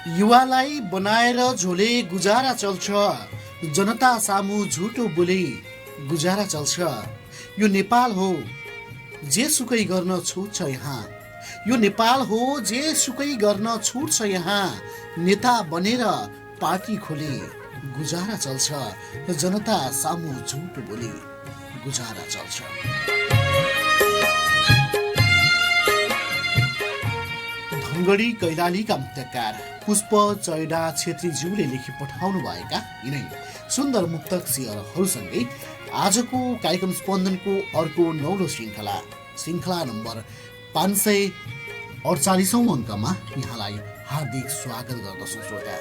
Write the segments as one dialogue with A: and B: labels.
A: युवालाई बनाएर झोले गुजारा चल्छ, जनता सामु झुटो बोले गुजारा चल्छ। यो नेपाल हो जे सुकै गर्न छुट छ यहाँ, यो नेपाल हो जे सुकै गर्न छुट छ यहाँ। नेता बनेर पार्टी खोले गुजारा चल्छ, जनता सामु झुटो बोले गुजारा चल्छ। धनगढी कैलालीका मुक्तकार पुष्प चैडा छेत्रीज्यूले लेखी पठाउनु भएका यिनै सुन्दर मुक्तक सियरहरूसँगै आजको कार्यक्रम स्पन्दनको अर्को नौलो श्रृङ्खला नम्बर 548औं अङ्कमा यहाँलाई हार्दिक स्वागत गर्दछु। श्रोता,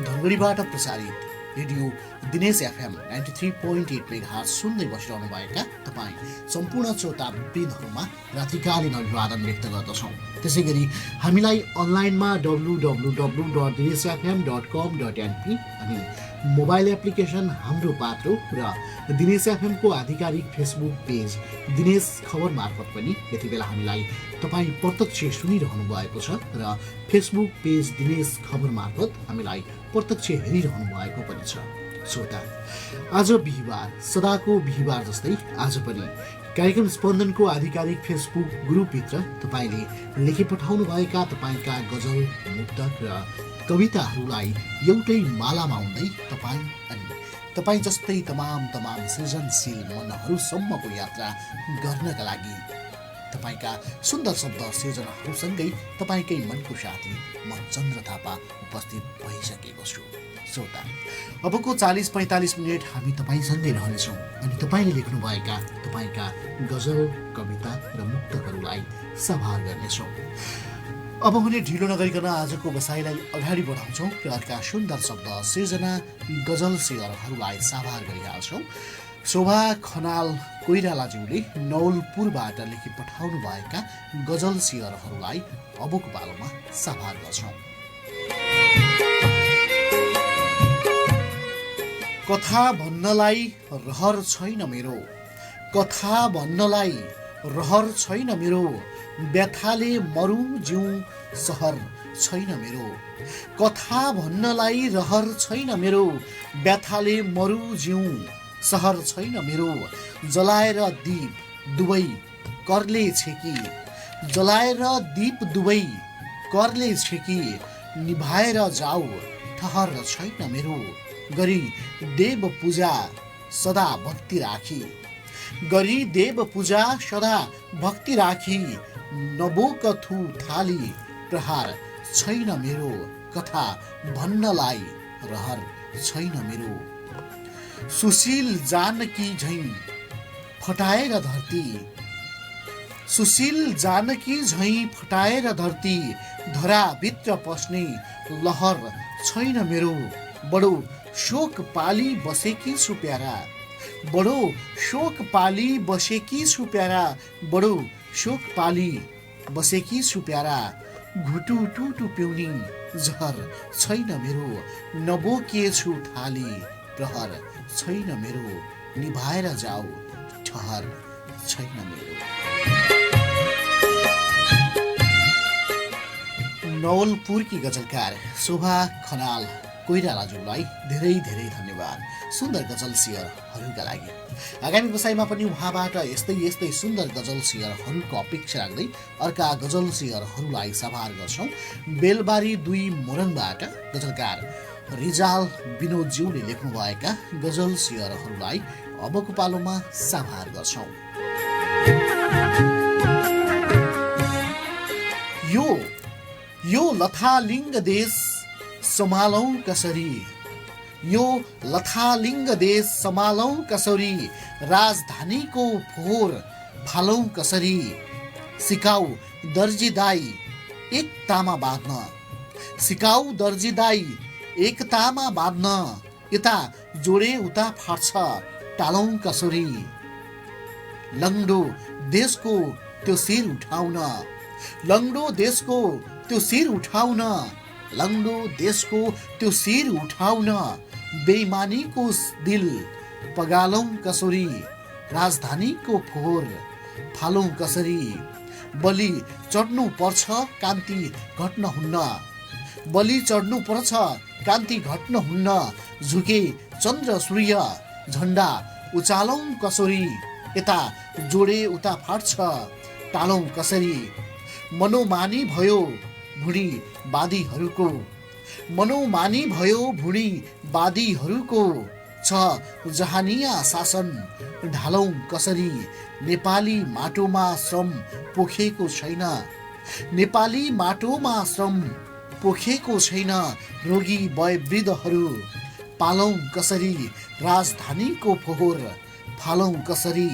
A: धनगढीबाट प्रसारित रेडियो दिनेश एफएम 93.8 मेगाहर्ज सुन्दै बसिरहनु भएका तपाईँ सम्पूर्ण श्रोतावृन्दहरूमा रात्रिकालीन अभिवादन व्यक्त गर्दछौँ। त्यसै गरी हामीलाई अनलाइनमा www.dinesfm.com.np अनि मोबाइल एप्लिकेसन हाम्रो पात्रो र दिनेश एफएमको आधिकारिक फेसबुक पेज दिनेश खबर मार्फत पनि यति बेला हामीलाई तपाईँ प्रत्यक्ष सुनिरहनु भएको छ र फेसबुक पेज दिनेश खबर मार्फत हामीलाई प्रत्यक्ष हेरिरहनु भएको पनि छ। श्रोता, आज बिहिबार, सदाको बिहिबार जस्तै आज पनि कार्यक्रम स्पन्दनको आधिकारिक फेसबुक ग्रुपभित्र तपाईँले लेखी पठाउनु भएका तपाईँका गजल, मुक्तक र कविताहरूलाई एउटै मालामा हुँदै तपाईँ अनि तपाईँ जस्तै तमाम सृजनशील मनहरूसम्मको यात्रा गर्नका लागि तपाईँका सुन्दर शब्द सिर्जनाहरूसँगै तपाईँकै मनको साथी म चन्द्र थापा उपस्थित भइसकेको छु। श्रोता, अबको 40-45 मिनट हामी तपाईँसँगै रहनेछौँ अनि तपाईँले लेख्नुभएका तपाईँका गजल, कविता र मुक्तकहरूलाई सभार गर्नेछौँ। अब हुने ढिलो नगरिकन आजको बसाइलाई अगाडि बढाउँछौँ र अर्का सुन्दर शब्द सिर्जना गजल सियरहरूलाई साभार गरिहाल्छौँ। शोभा खनाल कोइरालाज्यूले नौलपुरबाट लेखी पठाउनु भएका गजल सियरहरूलाई अबको पालोमा साभार गर्छौँ। कथा भन्नलाई रहर छैन मेरो, कथा भन्नलाई रहर छैन मेरो, व्यथाले मरु जिउ सहर छैन मेरो। कथा भन्नलाई रहर छैन मेरो, व्यथाले मरु जिउ सहर छैन मेरो। जलाएर दीप दुवै करले छेकी, जलाएर दीप दुवै करले छेकी, निभाएर जाऊ ठहर छैन मेरो। गरी देव पूजा सदा भक्ति राखी, गरी देव पूजा सदा भक्ति राखी, नबोकथु थाली प्रहार छैन मेरो। कथा भन्नलाई रहर छैन मेरो। सुशील जानकी झैं फटाएर धरती, सुशील जानकी झैं फटाएर धरती, धराभित्र पस्ने लहर छैन मेरो। बडो शोक पाली बसेकी छु प्यारा, बडो शोक पाली बसेकी छु प्यारा, बडो शोक पाली बसेकी छु प्यारा। घुटु टुटु पिउनी जहर छैन मेरो, नबोकिएछु थाली प्रहर छैन मेरो। निभाएर जाऊ ठहर छैन मेरो। नवलपुरकी गजलकार शोभा खनाल कोइरालाज्यूलाई धेरै धेरै धन्यवाद सुन्दर गजल सियरहरूका लागि। आगामी बसाइमा पनि उहाँबाट यस्तै सुन्दर गजल सियरहरूको अपेक्षा राख्दै अर्का गजल सियरहरूलाई सभार गर्छौँ। बेलबारी 2 मोरङबाट गजलकार रिजाल विनोदज्यूले लेख्नुभएका गजल सियरहरूलाई अबको पालोमा सभार गर्छौँ। यो लथालिङ्ग देश सम्हालौं कसरी, यो लथालिङ्ग देश सम्हालौं कसरी, राजधानीको फोहोर फालौं कसरी। सिकाऊ दर्जीदाई एकतामा बाँध्न, सिकाऊ दर्जीदाई एकतामा बाँध्न, यता जोडे उता फाट्छ टालौं कसरी। लङ्डो देशको त्यो शिर उठाउन, लङ्डो देशको त्यो शिर उठाउन, लङ्डो देशको त्यो शिर उठाउन, बेइमानीको दिल पगालौं कसरी। राजधानीको फोहोर फालौं कसरी। बलि चढ्नु पर्छ कान्ति घट्न हुन्न, बलि चढ्नु पर्छ क्रान्ति घट्न हुन्न, झुके चन्द्र सूर्य झण्डा उचालौं कसरी, यता जोडे उता फाट्छ टालौं कसरी। मनोमानी भयो भुँडीवादीहरूको, मनोमानी भयो भुँडीवादीहरूको, छ जहानिया शासन ढालौं कसरी। नेपाली माटोमा श्रम पोखेको छैन, नेपाली माटोमा श्रम पोखेको छैन, रोगी वयोवृद्धहरू पालौं कसरी। राजधानीको फोहोर फालौं कसरी,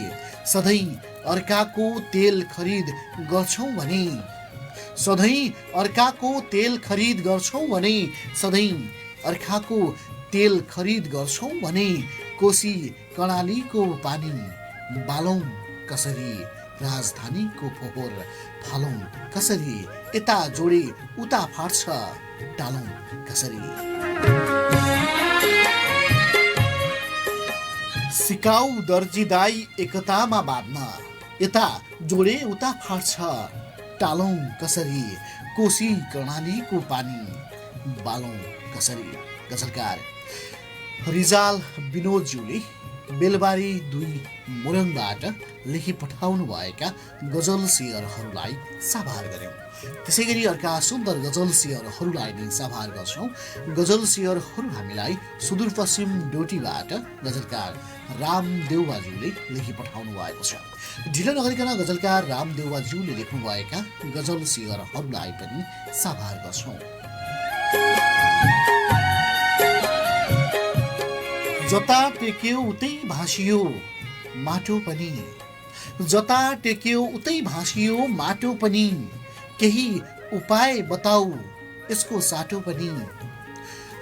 A: सधैँ अर्काको तेल खरिद गर्छौं भने, सधैँ अर्काको तेल खरिद गर्छौं भने, सधैँ अर्काको तेल खरिद गर्छौं भने, कोसी कर्णालीको पानी बालौं कसरी। राजधानीको फोहोर फालौं कसरी, यता जोडे उता फाट्छ टालौं कसरी। सिकाऊ दर्जीदाई एकतामा बाँध्न, यता जोडे उता फाट्छ टालौं कसरी। कोसी कर्णालीको पानी बालौं कसरी। गजलकार रिजाल विनोदज्यूले बेलबारी 2 मोरङबाट लेखी पठाउनु भएका गजल शेयरहरूलाई साभार गर्यौं। त्यसै गरी अर्का सुन्दर गजल शेयरहरूलाई नै साभार गर्छौं। गजल शेयरहरू हामीलाई सुदूरपश्चिम डोटीबाट गजलकार रामदेवबाज्यूले लेखी पठाउनु भएको छ। ढिलो नगरिकन गजलकार रामदेवबाज्यूले लेख्नु भएका गजल शेयरहरूलाई पनि साभार गर्छौं। जता टेक्यो उतै भासियो माटो पनि, जता टेक्यो उतै भासियो माटो पनि, केही उपाय बताऊ यसको साटो पनि।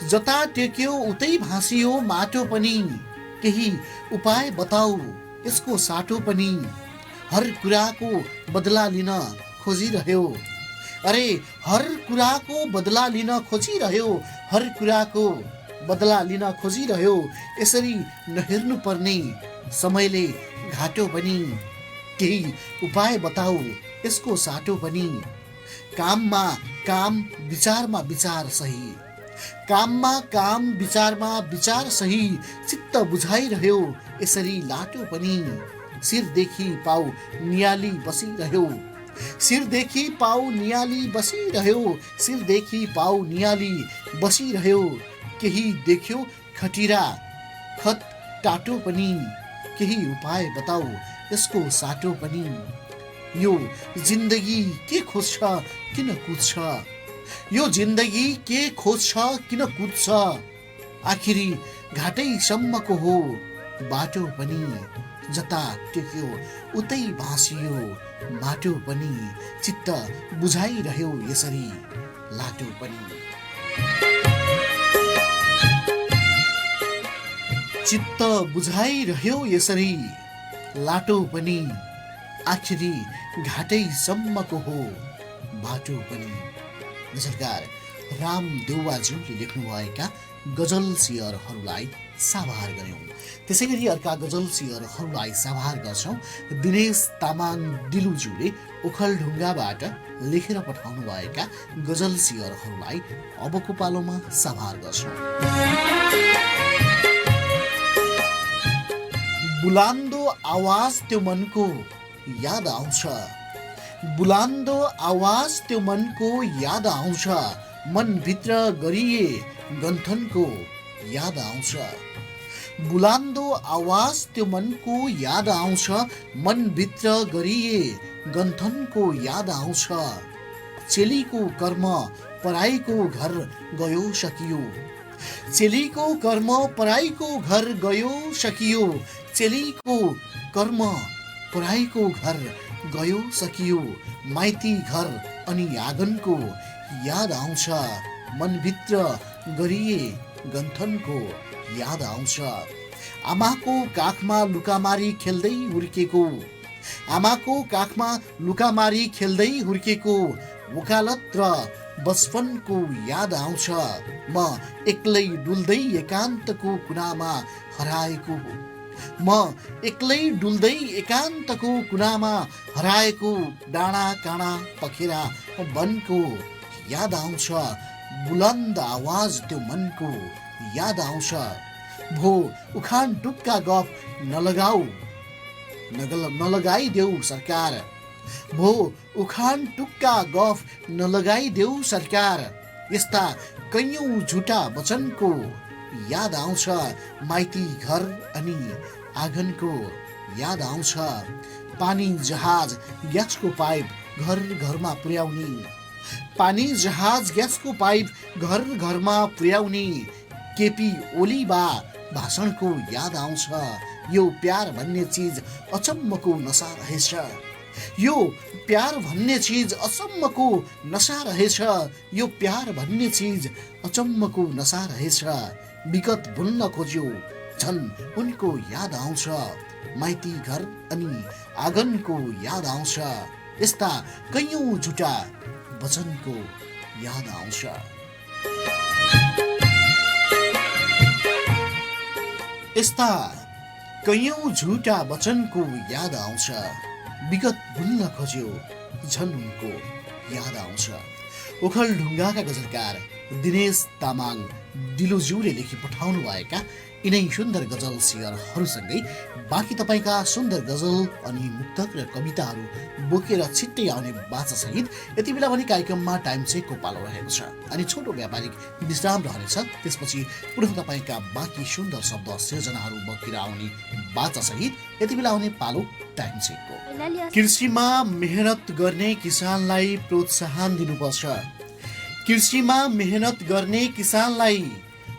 A: जता टेक्यो उतै भासियो माटो पनि, केही उपाय बताऊ यसको साटो पनि। हर कुराको बदला लिन खोजिरह्यो, अरे हर कुराको बदला लिन खोजिरह्यो, हर कुराको बदला लिन खोजिरह्यो। यसरी नहेर्नु पर्ने समयले घाटो पनि, केही उपाय बताऊ यसको साटो पनि। काममा काम विचारमा विचार सही, काममा काम विचारमा विचार सही, चित्त बुझाइरह्यो यसरी लाटो पनि। शिरदेखि पाउ नियाली बसिरह्यो, शिरदेखि पाउ नियाली बसिरह्यो, शिरदेखि पाउ नियाली बसिरह्यो। केही देख्यो खटिरा खत टाटो पनि, केही उपाय बताऊ यसको साटो पनि। यो जिन्दगी के खोज्छ किन कुद्छ, यो जिन्दगी के खोज्छ किन कुद्छ। आखिरी घाटैसम्मको हो बाटो पनि, जता टेक्यो उतै भासियो माटो पनि। चित्त बुझाइरह्यो यसरी लाटो पनि। चित्त बुझाइरह्यो यसरी लाटो पनि, आखिरी घाटैसम्मको हो बाटो पनि। गजलकार रामदेवबाज्यूले लेख्नुभएका गजल शेयरहरूलाई साभार गर्यौं। त्यसै गरी अर्का गजल शेयरहरूलाई साभार गर्छौं। दिनेश तामाङ दिलुज्यूले ओखलढुङ्गाबाट लेखेर पठाउनु भएका गजल शेयरहरूलाई अबको पालोमा साभार गर्छौं। बुलान्दो आवाज त्यो मनको याद आउँछ, बुलान्दो आवाज त्यो मनको याद आउँछ, मनभित्र गरिए गन्थनको याद आउँछ। बुलान्दो आवाज त्यो मनको याद आउँछ, मनभित्र गरिए गन्थनको याद आउँछ। चेलीको कर्म पराईको घर गयो सकियो, चेलीको कर्म पराईको घर गयो सकियो। चेलीको कर्म पराईको घर गयो सकियो। माइती घर अनि आँगनको याद आउँछ, मनभित्र गरिए गन्थनको याद आउँछ। आमाको काखमा लुकामारी खेल्दै हुर्केको, आमाको काखमा लुकामारी खेल्दै हुर्केको। वकालत र बचपनको याद आउँछ, म एक्लै डुल्दै एकान्तको कुनामा हराएको, म एक्लै डुल्दै एकान्तको कुनामा हराएको। डाँडा काँडा पखेरा वनको याद आउँछ, बुलन्द आवाज त्यो मनको याद आउँछ। भो उखान टुक्का गफ नलगाइदेऊ सरकार। भो उखान टुक्का गफ नलगाइदेऊ सरकार। यस्ता कैयौं झुटा वचनको याद आउँछ। माइती घर अनि आँगनको याद आउँछ। पानी जहाज ग्यासको पाइप घर घरमा पुर्याउने। पानी जहाज ग्यासको पाइप घर घरमा पुर्याउने। केपी ओली बा भाषणको याद आउँछ। यो प्यार भन्ने चीज अचम्मको नशा रहेछ। यो प्यार भन्ने चीज अचम्मको नशा रहेछ। यो प्यार भन्ने चीज अचम्मको नशा रहेछ। विगत भुल्न खोज्यो झन् उनको याद आउँछ। माइती घर अनि आँगनको याद आउँछ। यस्ता कैयौं झुटा वचनको याद आउँछ। यस्ता कैयौं झुटा वचनको याद आउँछ। विगत भुल्न खोज्यो झन् उनको याद आउँछ। ओखलढुङ्गाका गजलकार दिनेश तामाङ दिलोज्यूले लेखी पठाउनु भएका यिनै सुन्दर गजल शेयरहरूसँगै बाँकी तपाईँका सुन्दर गजल अनि मुक्तक र कविताहरू बोकेर छिट्टै आउने बाचासहित यति बेला भने कार्यक्रममा टाइम चेकको पालो रहेको छ अनि छोटो व्यापारिक विश्राम रहनेछ। त्यसपछि पुनः तपाईँका बाँकी सुन्दर शब्द सिर्जनाहरू बोकेर आउने बाचासहित यति बेला आउने पालो टाइम चेकको। कृषिमा मेहनत गर्ने किसानलाई प्रोत्साहन दिनुपर्छ। कृषिमा मेहनत गर्ने किसानलाई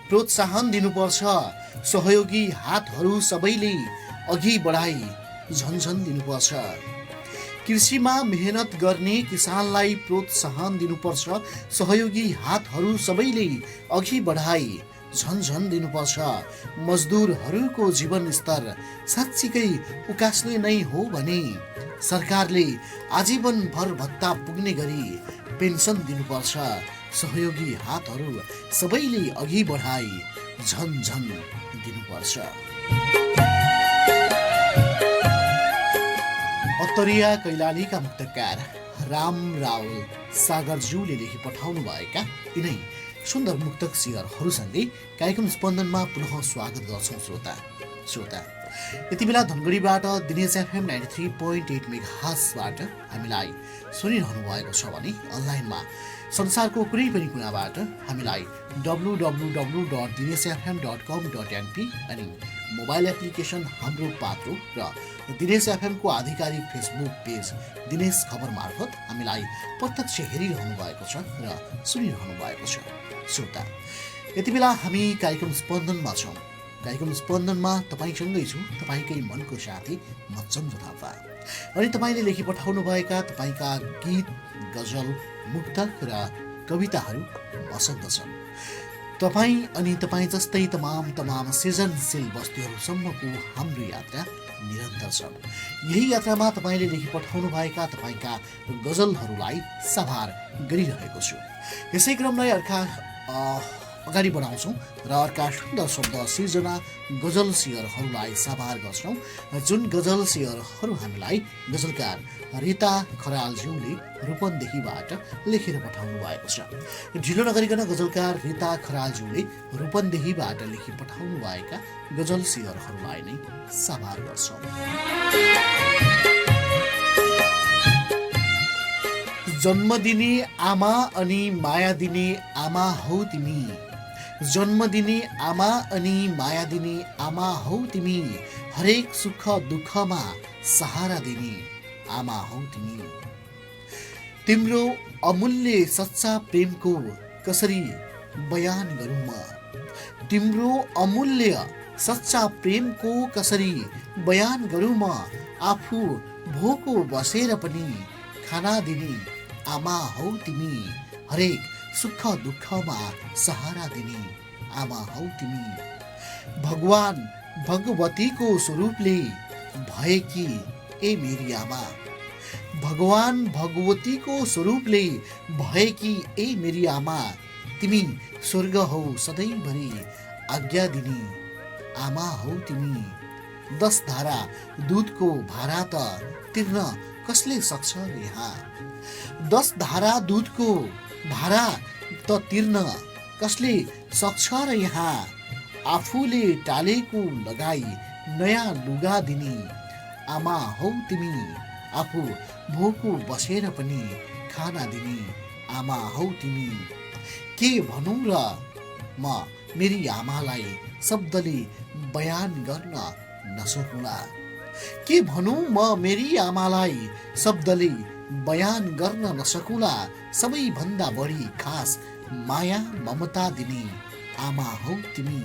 A: प्रोत्साहन दिनुपर्छ। सहयोगी हातहरू सबैले अघि बढाई झन्झन दिनुपर्छ। कृषिमा मेहनत गर्ने किसानलाई प्रोत्साहन दिनुपर्छ। सहयोगी हातहरू सबैले अघि बढाई झन्झन दिनुपर्छ। मजदुरहरूको जीवन स्तर साँच्चीकै उकास्ने नै हो भने सरकारले आजीवनभर भत्ता पुग्ने गरी पेन्सन दिनुपर्छ। सहयोगी हातहरू सबैले अघि बढाई झन्झन दिनुपर्छ। उत्तरिया कैलालीका मुक्तकार राम रावल सागरज्यूले लेखी पठाउनु भएका यिनै सुन्दर मुक्तक शेयरहरूसँगै कार्यक्रम स्पन्दनमा पुनः स्वागत गर्छौं श्रोता। यति बेला धनगढीबाट दिनेश एफएम 93.8 मेगाहर्ट्जबाट हामीलाई सुनिरहनु भएको छ भने अनलाइनमा संसारको कुनै पनि कुनाबाट हामीलाई www.dinesfm.com.np अनि मोबाइल एप्लिकेसन हाम्रो पात्रो र दिनेश एफएमको आधिकारिक फेसबुक पेज दिनेश खबर मार्फत हामीलाई प्रत्यक्ष हेरिरहनु भएको छ र सुनिरहनु भएको छ। श्रोता, यति बेला हामी कार्यक्रम स्पन्दनमा छौँ। कार्यक्रम स्पन्दनमा तपाईँसँगै छु, तपाईँकै मनको साथी म चन्द्र थापा। अनि तपाईँले लेखी पठाउनु भएका तपाईँका गीत, गजल, मुक्तक र कविताहरू मसँग छन्। तपाईँ अनि तपाईँ जस्तै तमाम सृजनशील वस्तुहरूसम्मको हाम्रो यात्रा निरन्तर छ। यही यात्रामा तपाईँले लेखी पठाउनु भएका तपाईँका गजलहरूलाई साभार गरिरहेको छु। यसै क्रमलाई अगाडि बढाउँछौँ र अर्का सुन्दर शब्द सिर्जना गजल शेयरहरूलाई साभार गर्छौँ। जुन गजल शेयरहरू हामीलाई गजलकार रिता खरालज्यूले रूपन्देहीबाट लेखेर पठाउनु भएको छ। ढिलो नगरिकन गजलकार रिता खरालज्यूले रूपन्देहीबाट लेखी पठाउनु भएका गजल शेयरहरूलाई नै साभार गर्छौँ। जन्म दिने आमा अनि माया दिने आमा हौ तिमी। जन्म दिने आमा अनि माया दिने आमा हौ तिमी। हरेक सुख दुःखमा सहारा दिने आमा हौ तिमी। तिम्रो अमूल्य सच्चा प्रेमको कसरी बयान गरौँ म। तिम्रो अमूल्य सच्चा प्रेमको कसरी बयान गरौँ म। आफू भोको बसेर पनि खाना दिने आमा हौ तिमी। हरेक सुख दुःखमा सहारा दिने आमा हौ तिमी। भगवान भगवतीको स्वरूपले भएकी ए मेरी आमा। भगवान भगवतीको स्वरूपले भएकी ए मेरी आमा। तिमी स्वर्ग हौ सधैँभरि आज्ञा दिने आमा हौ तिमी। 10 धारा दुधको भारा त तिर्न कसले सक्छ यहाँ। 10 धारा दुधको भारा त तिर्न कसले सक्छ र यहाँ आफूले टालेको लगाई नयाँ लुगा दिने आमा हौ तिमी आफू भोको बसेर पनि खाना दिने आमा हौ तिमी के भनौँ र म मेरी आमालाई शब्दले बयान गर्न नसकुला के भनौँ म मेरी आमालाई शब्दले बयान गर्न नसकुला सबैभन्दा बढी खास माया ममता दिने आमा हौ तिमी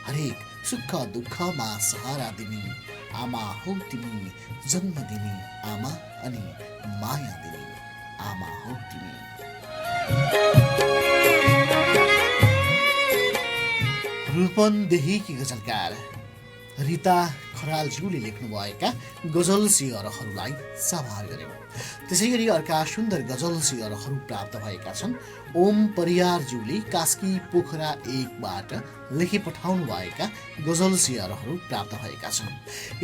A: हरेक सुख दुःखमा सहारा दिने आमा हौ तिमी जन्म दिने आमा अनि माया दिने आमा हौ तिमी। रूपन्देहीकी गजलकार रिता खरालज्यूले लेख्नुभएका गजल सिंहरहरूलाई सभार गर्यौं। त्यसै गरी अर्का सुन्दर गजल सिंहरहरू प्राप्त भएका छन्। ओम परियारज्यूले कास्की पोखरा 1बाट लेखी पठाउनु भएका गजल सिंहरहरू प्राप्त भएका छन्।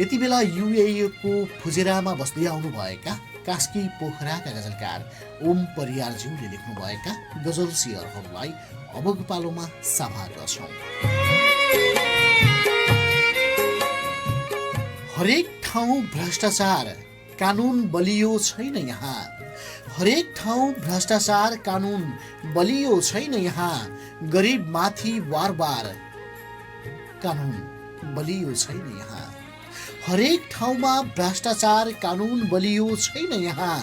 A: यति बेला युएईको फुजेरामा बस्दै आउनुभएका कास्की पोखराका गजलकार ओम परियारज्यूले लेख्नुभएका गजल सिंहरहरूलाई अबको पालोमा सभार गर्छौं। हरेक ठाउँ भ्रष्टाचार कानुन बलियो छैन यहाँ हरेक ठाउँ भ्रष्टाचार कानुन बलियो छैन यहाँ गरिब माथि वारबार कानुन बलियो छैन यहाँ हरेक ठाउँमा भ्रष्टाचार कानुन बलियो छैन यहाँ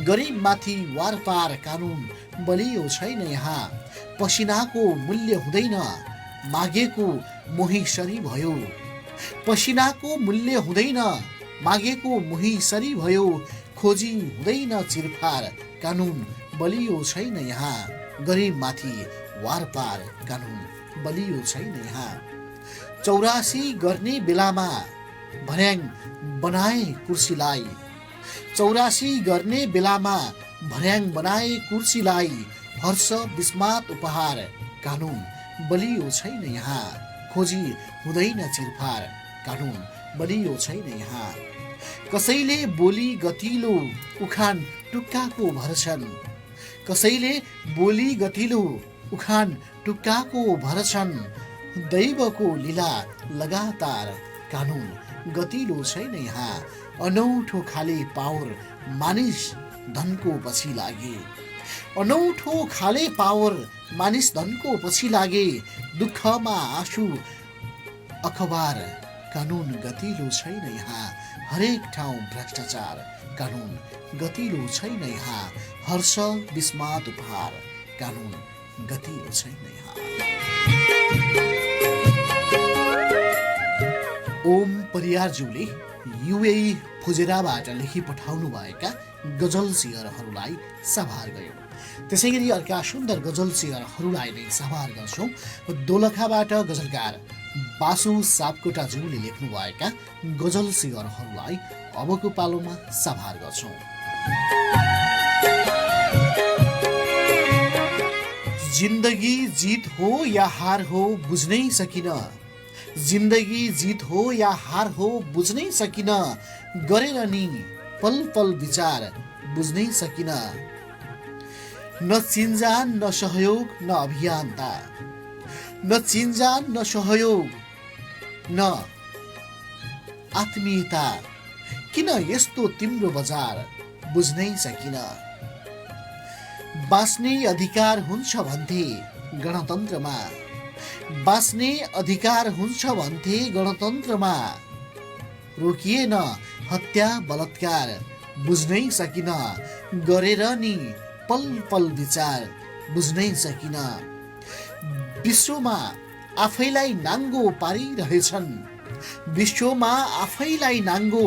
A: गरिब माथि वारपार कानुन बलियो छैन यहाँ पसिनाको मूल्य हुँदैन मागेको मोही सरी भयो पसिनाको मूल्य हुँदैन मागेको मोही सरी भयो खोजी हुँदैन चिरफार कानुन बलियो छैन यहाँ गरिब माथि वारपार कानुन बलियो छैन यहाँ 84 गर्ने बेलामा भर्याङ बनाए कुर्सीलाई 84 गर्ने बेलामा भर्याङ बनाए कुर्सीलाई हर्ष विस्मात उपहार कानुन बलियो छैन यहाँ खोजी हुँदैन चिरफार कानुन बलियो छैन यहाँ कसैले बोली गतिलो उखान टुक्काको भर्छन् कसैले बोली गतिलो उखान टुक्काको भर्छन् दैवको लीला लगातार कानुन गतिलो छैन यहाँ अनौठो खाले पावर मानिस धनको पछि लागे अनौठो खाले पावर मानिस धनको पछि लागे दुःखमा आँसु अखबार कानुन गतिलो छैन यहाँ हरेक ठाउँ भ्रष्टाचार कानुन गतिलो छैन यहाँ हर्ष विस्मात उपहार कानुन गतिलो छैन यहाँ। ओम परियारज्यूले युएई फुजेराबाट लेखी पठाउनु भएका गजल सिंहरहरूलाई सभार गर्यौं। त्यसै गरी अर्का सुन्दर गजल सिंहरहरूलाई नै सभार गर्छौं। दोलखाबाट गजलकार बासु सापकोटाज्यूले लेख्नु भएका गजल सिंहरहरूलाई अबको पालोमा सभार गर्छौं। जिन्दगी जीत हो या हार हो बुझ्नै सकिन जिन्दगी जीत हो या हार हो बुझ्नै सकिन गरेर नि पल पल विचार बुझ्नै सकिन न चिन्जान न सहयोग न अभियन्ता न चिन्जान न सहयोग न आत्मीयता किन यस्तो तिम्रो बजार बुझ्नै सकिन बाँच्ने अधिकार हुन्छ भन्थे गणतन्त्रमा बाँच्ने अधिकार हुन्छ भन्थे गणतन्त्रमा रोकिएन हत्या बलात्कार बुझ्नै सकिन गरेर नि पल पल विचार बुझ्नै सकिन विश्वमा आफैलाई नाङ्गो पारिरहेछन् विश्वमा आफैलाई नाङ्गो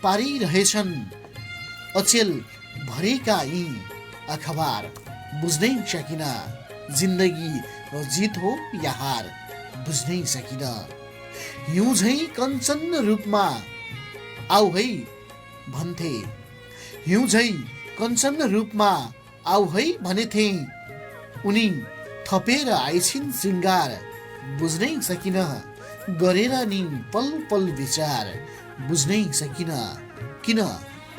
A: पारिरहेछन् अचेल भरेका यी अखबार बुझ्नै सकिन जिन्दगी जीत हो या हार बुझ्नै सकिन हिउँ झैं कञ्चन रूपमा आऊ है भन्थे हिउँ झैं कञ्चन रूपमा आऊ है भनेथे उनी थपेर आइछिन् श्रृङ्गार बुझ्नै सकिन गरेर नि पल पल विचार बुझ्नै सकिन किन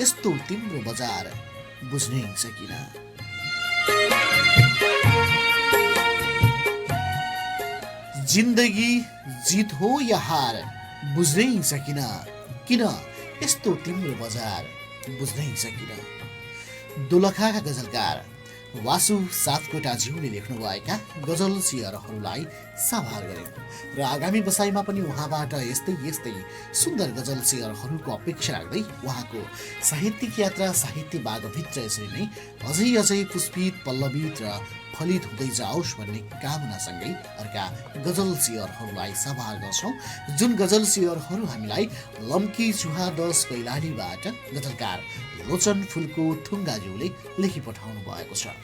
A: यस्तो तिम्रो बजार बुझ्नै सकिन। जिन्दगी जित हो या हार बुझ्नै सकिन, किन यस्तो तिम्रो बजार बुझ्नै सकिन। दोलखाका गजलकार वासु सातकोटाज्यूले लेख्नु भएका गजल सियरहरूलाई साभार गरे र आगामी बसाइमा पनि उहाँबाट यस्तै यस्तै सुन्दर गजल सियरहरूको अपेक्षा राख्दै उहाँको साहित्यिक यात्रा साहित्य बागभित्र यसरी नै अझै अझै पुष्पित पल्लवित र फलित हुँदै जाओस् भन्ने कामनासँगै अर्का गजल सियरहरूलाई साभार गर्छौँ, जुन गजल सियरहरू हामीलाई लम्की चुहा 10 कैलालीबाट गजलकार लोचन फुलको थुङ्गाज्यूले लेखी पठाउनु भएको छ।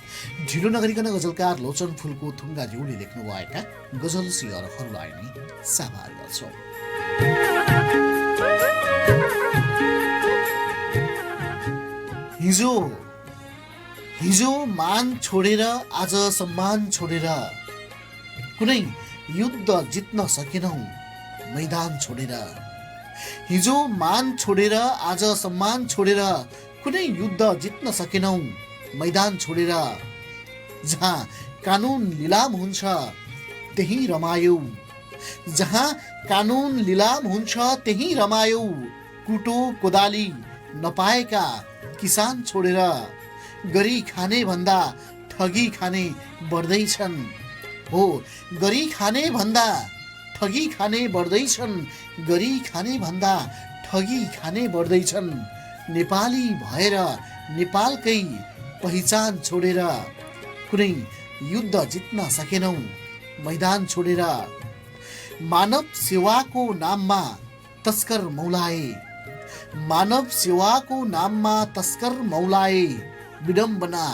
A: ढिलो नगरिकन गजलकार लोचन फुलको थुङ्गाज्यूले लेख्नु भएका गजल सियरहरूलाई नै साभार गर्छौँ। हिजो हिजो मान छोडेर आज सम्मान छोडेर कुनै युद्ध जित्न सकेनौ मैदान छोडेर। हिजो मान छोडेर आज सम्मान छोडेर कुनै युद्ध जित्न सकेनौ मैदान छोडेर। जहाँ कानुन लिलाम हुन्छ त्यही रमायौ, जहाँ कानुन लिलाम हुन्छ त्यही रमायौ। कुटो कोदाली नपाएका किसान छोडेर गरी खाने भन्दा ठगी खाने बढ्दैछन्। हो, गरी खाने भन्दा ठगी खाने बढ्दैछन्, गरी खाने भन्दा ठगी खाने बढ्दैछन्। नेपाली भएर नेपालकै पहिचान छोडेर कुनै युद्ध जित्न सकेनौ मैदान छोडेर। मानव सेवाको नाममा तस्कर मौलाए, मानव सेवाको नाममा तस्कर मौलाए। विडम्बना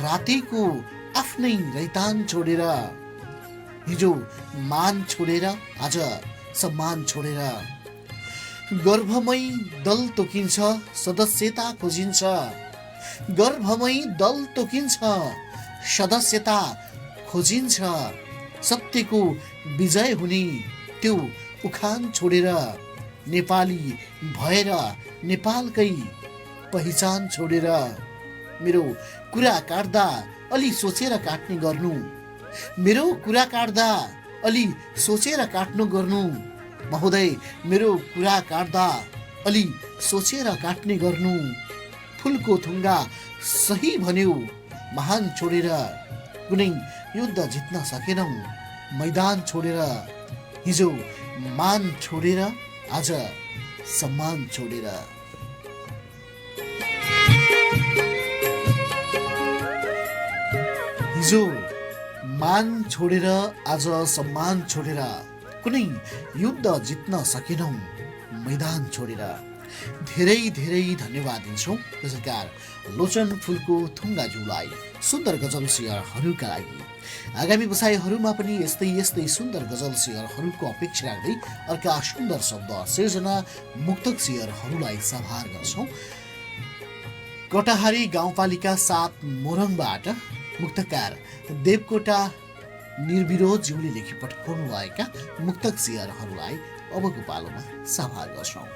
A: रातिको आफ्नै रैतान छोडेर। हिजो मान छोडेर आज सम्मान छोडेर। गर्भमै दल तोकिन्छ सदस्यता खोजिन्छ, गर्भमै दल तोकिन्छ सदस्यता खोजिन्छ। सत्यको विजय हुने त्यो उखान छोडेर नेपाली भएर नेपालकै पहिचान छोडेर। मेरो कुरा काट्दा अलि सोचेर काट्ने गर्नु, मेरो कुरा काट्दा अलि सोचेर काट्नु गर्नु। महोदय, मेरो कुरा काट्दा अलि सोचेर काट्ने गर्नु। फुलको थुङ्गा सही भन्यो महान छोडेर कुनै युद्ध जित्न सकेनौ मैदान छोडेर। हिजो मान छोडेर आज सम्मान छोडेर। हिजो मान छोडेर आज सम्मान छोडेर कुनै युद्ध जित्न सकेनौ मैदान छोडेर। धेरै धेरै धन्यवाद दिन्छौँ गजलकार लोचन फुलको थुङ्गाज्यूलाई सुन्दर गजल सियरहरूका लागि। आगामी बसाइहरूमा पनि यस्तै यस्तै सुन्दर गजल सियरहरूको अपेक्षा राख्दै अर्का सुन्दर शब्द सिर्जना मुक्तक सियरहरूलाई साभार गर्छौँ। कटहारी गाउँपालिका 7 मोरङबाट मुक्तकार देवकोटा निर्विरोधज्यूले लेखी पठाउनु भएका मुक्तक सियरहरूलाई अबको पालोमा साभार गर्छौँ।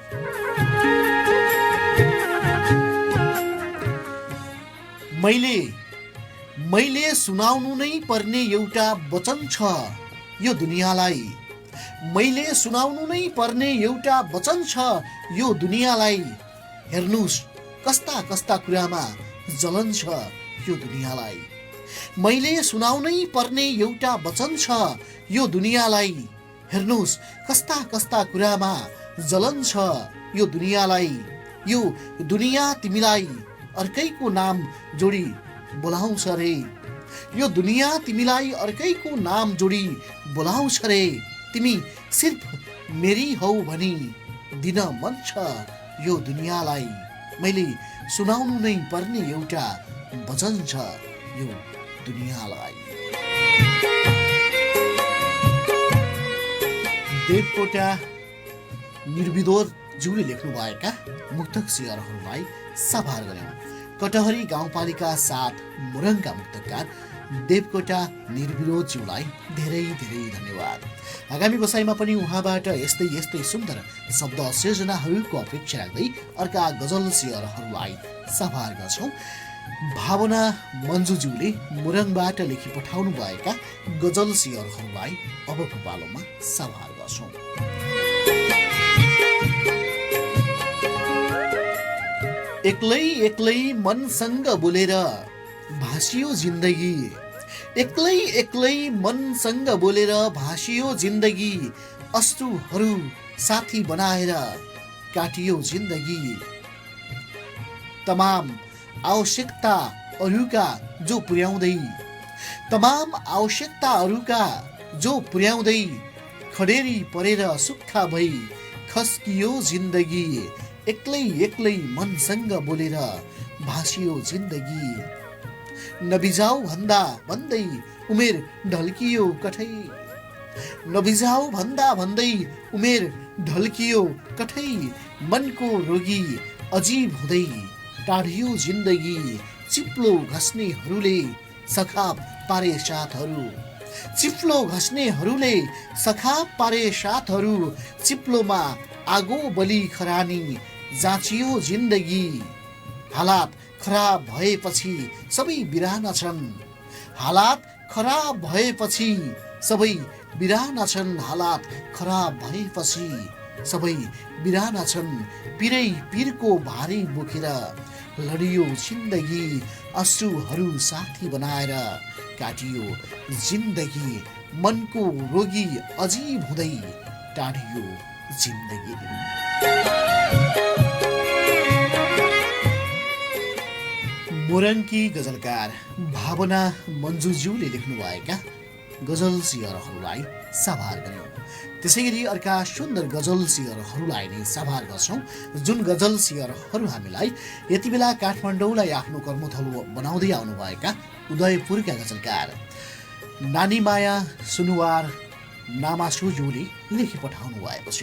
A: मैले सुनाउनु नै पर्ने एउटा वचन छ यो दुनियाँलाई। मैले सुनाउनु नै पर्ने एउटा वचन छ यो दुनियाँलाई। हेर्नुस् कस्ता कस्ता कुरामा जलन छ यो दुनियाँलाई। मैले सुनाउनै पर्ने एउटा वचन छ यो दुनियाँलाई। हेर्नुस् कस्ता कस्ता कुरामा जलन छ यो दुनियाँलाई। यो दुनियाँ तिमीलाई अर्कैको नाम जोडी बोलाउँछ रे। यो दुनियाँ तिमीलाई अर्कैको नाम जोडी बोलाउँछ रे। तिमी सिर्फ मेरी हौ भनी दिन मन छ यो दुनियाँलाई। मैले सुनाउनु नै पर्ने एउटा वचन छ यो दुनियाँलाई। देवकोटा निर्विरोधज्यूले लेख्नु भएका मुक्तक सियरहरूलाई साभार गर्यौँ। कटहरी गाउँपालिका 7 मोरङका मुक्तकार देवकोटा निर्विरोधज्यूलाई धेरै धेरै धन्यवाद। आगामी बसाइमा पनि उहाँबाट यस्तै यस्तै सुन्दर शब्द सिर्जनाहरूको अपेक्षा राख्दै अर्का गजल सियरहरूलाई साभार गर्छौँ। भावना मन्जुज्यूले मुरङबाट लेखी पठाउनु भएका गजल सियरहरूलाई अबको पालोमा सवार गर्छौं। एक्लै एक्लै मनसँग बोलेर भासियो जिन्दगी, एक्लै एक्लै मनसँग बोलेर भासियो जिन्दगी, अश्रुहरू साथी बनाएर काटियो जिन्दगी। तमाम आवश्यकताहरूका जो पुर्याउँदै, तमाम आवश्यकताहरूका जो पुर्याउँदै खडेरी परेर सुक्खा भई खस्कियो जिन्दगी। एक्लै एक्लै मनसँग बोलेर भासियो जिन्दगी। नबिजाऊ भन्दा भन्दै उमेर ढल्कियो कठै, नबिजाऊ भन्दा भन्दै उमेर ढल्कियो कठै, मनको रोगी अजीब हुँदै टाढियो जिन्दगी। चिप्लो घस्नेहरूले सखाप पारे साथहरू, चिप्लो घस्नेहरूले सखाप पारे साथहरू, चिप्लोमा आगो बलि खरानी जाँचियो जिन्दगी। हालात खराब भएपछि सबै बिराना छन्, हालात खराब भएपछि सबै बिराना छन्, हालात खराब भएपछि सबै बिराना छन्। पिरै पिरको भारी बोकेर लडियो जिन्दगी, अश्रुहरू साथी बनाएर काटियो जिन्दगी। मनको रोगी अजीब हुँदै टाढियो जिन्दगी। मोरङकी गजलकार भावना मन्जुज्यूले लेख्नुभएका गजल सियरहरूलाई सवार गर्यौं। त्यसै गरी अर्का सुन्दर गजल सियरहरूलाई नै सवार गर्छौं, जुन गजल सियरहरू हामीलाई यति बेला काठमाडौँलाई आफ्नो कर्मथलो बनाउँदै आउनुभएका उदयपुरका गजलकार नानीमाया सुनुवार नामासुज्यूले लेखी पठाउनु भएको छ।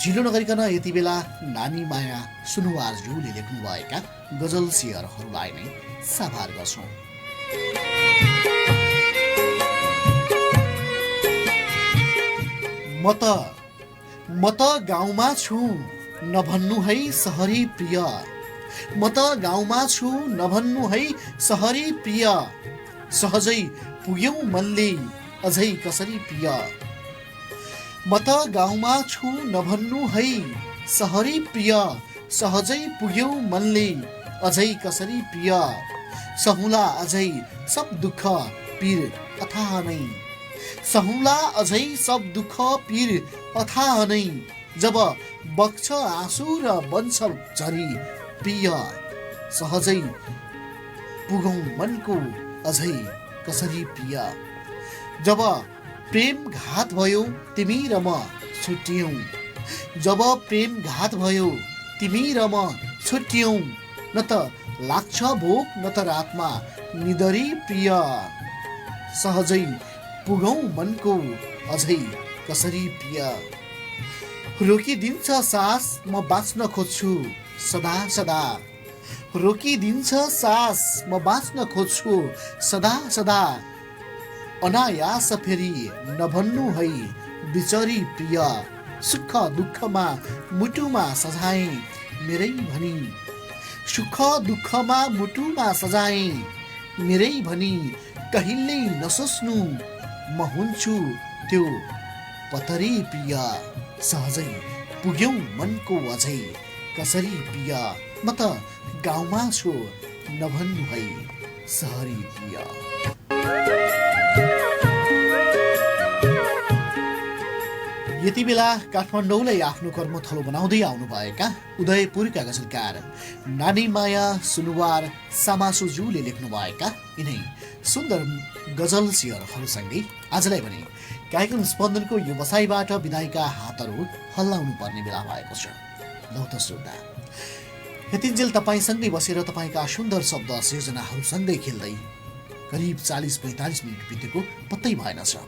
A: ढिलो नगरिकन यति बेला नानीमाया सुनुवारज्यूले लेख्नुभएका गजल सियरहरूलाई नै सवार गर्छौं। म त गाउँमा छु नभन्नु है सहरी प्रिय, म त गाउँमा छु नभन्नु है सहरी प्रिय, सहजै पुग्यौ मनले अझै कसरी प्रिय। म त गाउँमा छु नभन्नु है सहरी प्रिय, सहजै पुग्यौ मनले अझै कसरी प्रिय। सहुला अझै सब दुःख पीर अथाह नै, सहुला अझै सब दुःख पीर अथाह नै, जब बग्छ आँसु र बन्छ झरी प्रिय। सहजै पुगौं मनको अझै कसरी प्रिय। जब प्रेम घात भयो तिमी र म छुट्टियौं, जब प्रेम घात भयो तिमी र म छुट्टियौं, न त लाग्छ भोक न त रातमा निदरी प्रिय। सहजै पुगौं मनको अझै कसरी प्रिय। रोकिदिन्छ सास म बाँच्न खोज्छु सदा सदा, रोकिदिन्छ सास म बाँच्न खोज्छु सदा सदा। अनायास फेरि नभन्नु है बिचरी प्रिय, सुख दुःखमा मुटुमा सजाए मेरै भनी, सुख दुःखमा मुटुमा सजाए मेरै भनी। कहिल्यै नसोच्नु म हुन्छु त्यो पतरी प्रिय। सहजै पुग्यौ मनको अझै कसरी प्रिय। म त गाउँमा छु नभन्नु है सहरी प्रिय। यति बेला काठमाडौँलाई आफ्नो कर्मथलो बनाउँदै आउनुभएका उदयपुरका गजलकार नानीमाया सुनुवार सामासुज्यूले लेख्नुभएका यिनै सुन्दर गजल सियरहरूसँगै आजलाई भने कार्यक्रम स्पन्दनको व्यवसायबाट विदायका हातहरू हल्लाउनु पर्ने बेला भएको छ। लौ त श्रोता, यतिन्जेल तपाईँसँगै बसेर तपाईँका सुन्दर शब्द सिर्जनाहरूसँगै खेल्दै करिब 40-45 मिनट बितेको पत्तै भएन छ।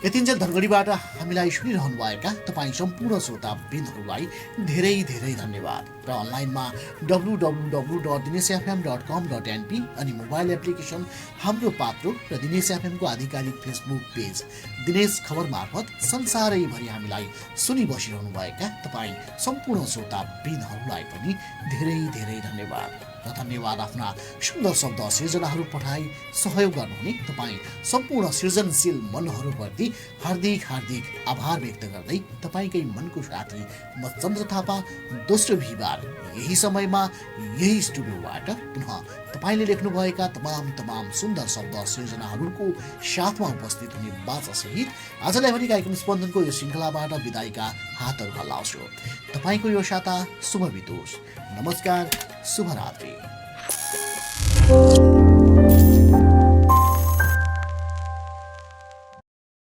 A: यतिन्जेल धनगढीबाट हामीलाई सुनिरहनुभएका तपाईँ सम्पूर्ण श्रोतावृन्दहरूलाई धेरै धेरै धन्यवाद। र अनलाइनमा www.dineshfm.com.np अनि मोबाइल एप्लिकेसन हाम्रो पात्रो र दिनेश एफएमको आधिकारिक फेसबुक पेज दिनेश खबर मार्फत संसारैभरि हामीलाई सुनि बसिरहनुभएका तपाईँ सम्पूर्ण श्रोतावृन्दहरूलाई पनि धेरै धेरै धन्यवाद। र धन्यवाद। आफ्ना सुन्दर शब्द सिर्जनाहरू पठाई सहयोग गर्नुहुने तपाईँ सम्पूर्ण सृजनशील मनहरूप्रति हार्दिक हार्दिक आभार व्यक्त गर्दै तपाईँकै मनको साथी म चन्द्र थापा दोस्रो बिहीबार यही समयमा यही स्टुडियोबाट पुनः तपाईँले लेख्नुभएका तमाम सुन्दर शब्द सिर्जनाहरूको साथमा उपस्थित हुने बाचासहित आजलाई भने कार्यक्रम स्पन्दनको यो श्रृङ्खलाबाट बिदाईका हातहरू हल्लाउँछु। तपाईँको यो साता शुभ बितोस्। नमस्कार, शुभरात्रि।